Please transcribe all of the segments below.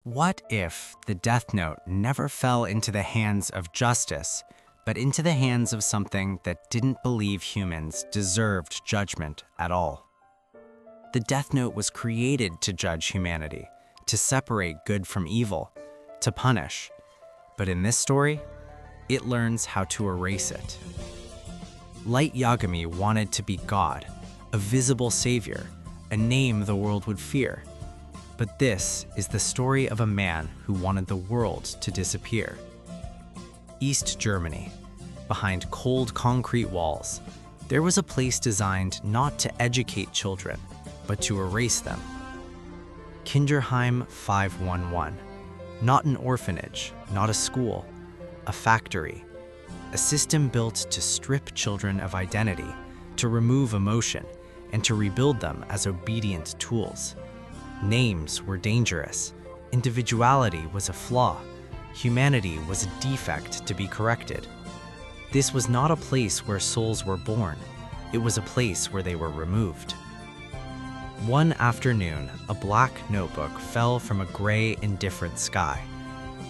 What if the Death Note never fell into the hands of justice, but into the hands of something that didn't believe humans deserved judgment at all? The Death Note was created to judge humanity, to separate good from evil, to punish. But in this story, it learns how to erase it. Light Yagami wanted to be God, a visible savior, a name the world would fear. But this is the story of a man who wanted the world to disappear. East Germany, behind cold concrete walls, there was a place designed not to educate children, but to erase them. Kinderheim 511. Not an orphanage, not a school, a factory. A system built to strip children of identity, to remove emotion, and to rebuild them as obedient tools. Names were dangerous. Individuality was a flaw. Humanity was a defect to be corrected. This was not a place where souls were born. It was a place where they were removed. One afternoon, a black notebook fell from a gray, indifferent sky.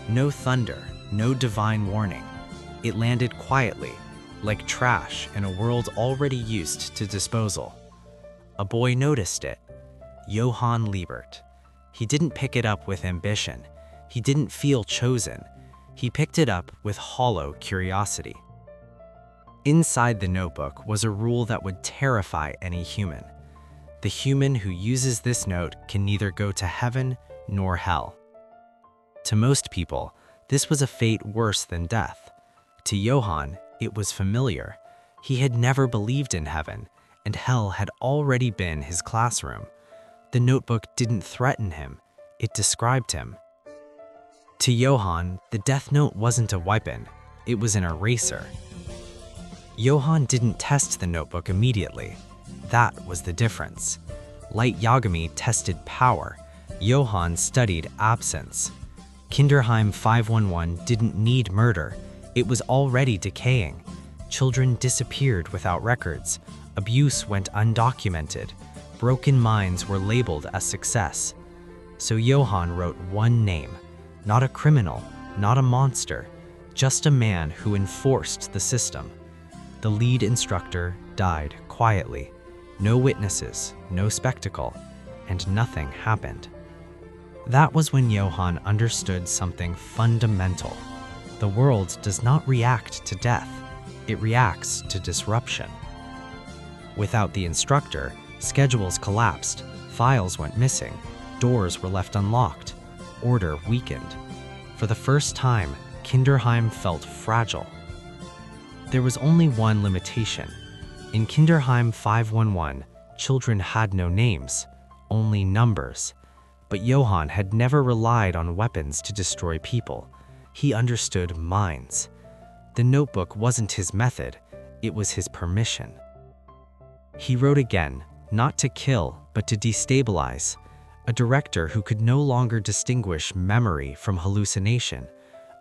No thunder, no divine warning. It landed quietly, like trash in a world already used to disposal. A boy noticed it. Johann Liebert. He didn't pick it up with ambition. He didn't feel chosen. He picked it up with hollow curiosity. Inside the notebook was a rule that would terrify any human. The human who uses this note can neither go to heaven nor hell. To most people, this was a fate worse than death. To Johann, it was familiar. He had never believed in heaven, and hell had already been his classroom. The notebook didn't threaten him, it described him. To Johann, the Death Note wasn't a weapon, it was an eraser. Johann didn't test the notebook immediately. That was the difference. Light Yagami tested power. Johann studied absence. Kinderheim 511 didn't need murder. It was already decaying. Children disappeared without records. Abuse went undocumented. Broken minds were labeled as success. So Johann wrote one name, not a criminal, not a monster, just a man who enforced the system. The lead instructor died quietly. No witnesses, no spectacle, and nothing happened. That was when Johann understood something fundamental. The world does not react to death, it reacts to disruption. Without the instructor, schedules collapsed, files went missing, doors were left unlocked, order weakened. For the first time, Kinderheim felt fragile. There was only one limitation. In Kinderheim 511, children had no names, only numbers. But Johann had never relied on weapons to destroy people. He understood minds. The notebook wasn't his method, it was his permission. He wrote again, not to kill, but to destabilize. A director who could no longer distinguish memory from hallucination.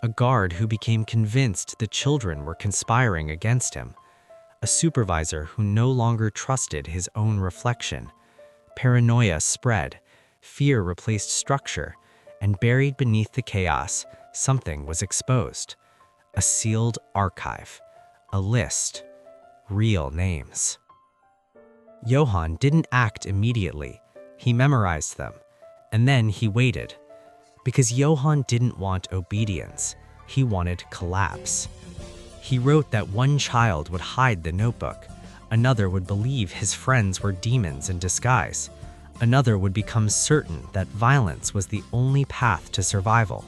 A guard who became convinced the children were conspiring against him. A supervisor who no longer trusted his own reflection. Paranoia spread, fear replaced structure, and buried beneath the chaos, something was exposed. A sealed archive, a list, real names. Johann didn't act immediately. He memorized them, and then he waited. Because Johann didn't want obedience, he wanted collapse. He wrote that one child would hide the notebook, another would believe his friends were demons in disguise, another would become certain that violence was the only path to survival.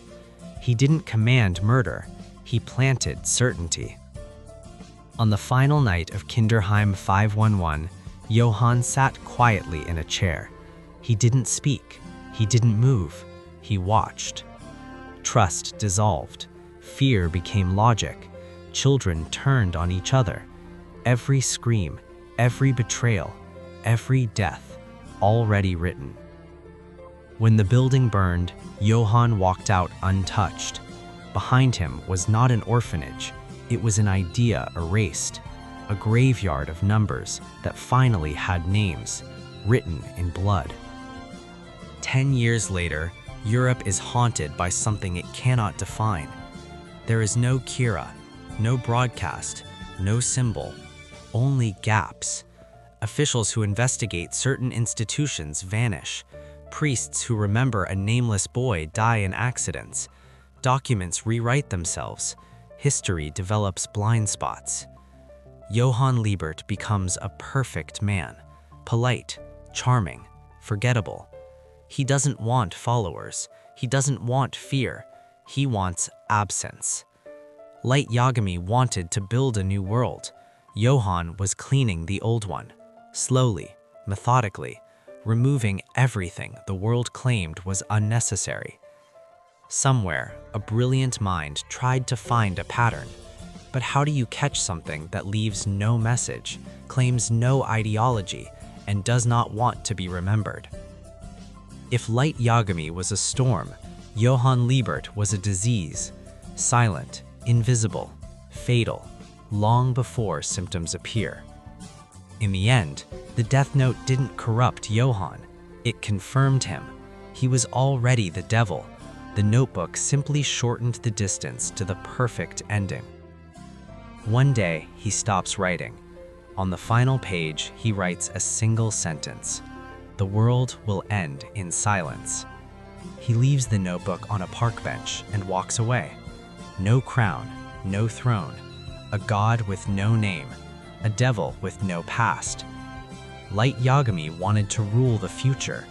He didn't command murder, he planted certainty. On the final night of Kinderheim 511, Johann sat quietly in a chair. He didn't speak, he didn't move, he watched. Trust dissolved, fear became logic, children turned on each other. Every scream, every betrayal, every death, already written. When the building burned, Johann walked out untouched. Behind him was not an orphanage, it was an idea erased. A graveyard of numbers that finally had names, written in blood. 10 years later, Europe is haunted by something it cannot define. There is no Kira, no broadcast, no symbol, only gaps. Officials who investigate certain institutions vanish. Priests who remember a nameless boy die in accidents. Documents rewrite themselves. History develops blind spots. Johann Liebert becomes a perfect man, polite, charming, forgettable. He doesn't want followers. He doesn't want fear. He wants absence. Light Yagami wanted to build a new world. Johann was cleaning the old one, slowly, methodically, removing everything the world claimed was unnecessary. Somewhere, a brilliant mind tried to find a pattern. But how do you catch something that leaves no message, claims no ideology, and does not want to be remembered? If Light Yagami was a storm, Johann Liebert was a disease, silent, invisible, fatal, long before symptoms appear. In the end, the Death Note didn't corrupt Johann, it confirmed him. He was already the devil. The notebook simply shortened the distance to the perfect ending. One day, he stops writing. On the final page, he writes a single sentence: "The world will end in silence." He leaves the notebook on a park bench and walks away. No crown, no throne, a god with no name, a devil with no past. Light Yagami wanted to rule the future.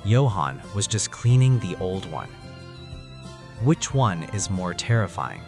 Johann was just cleaning the old one. Which one is more terrifying?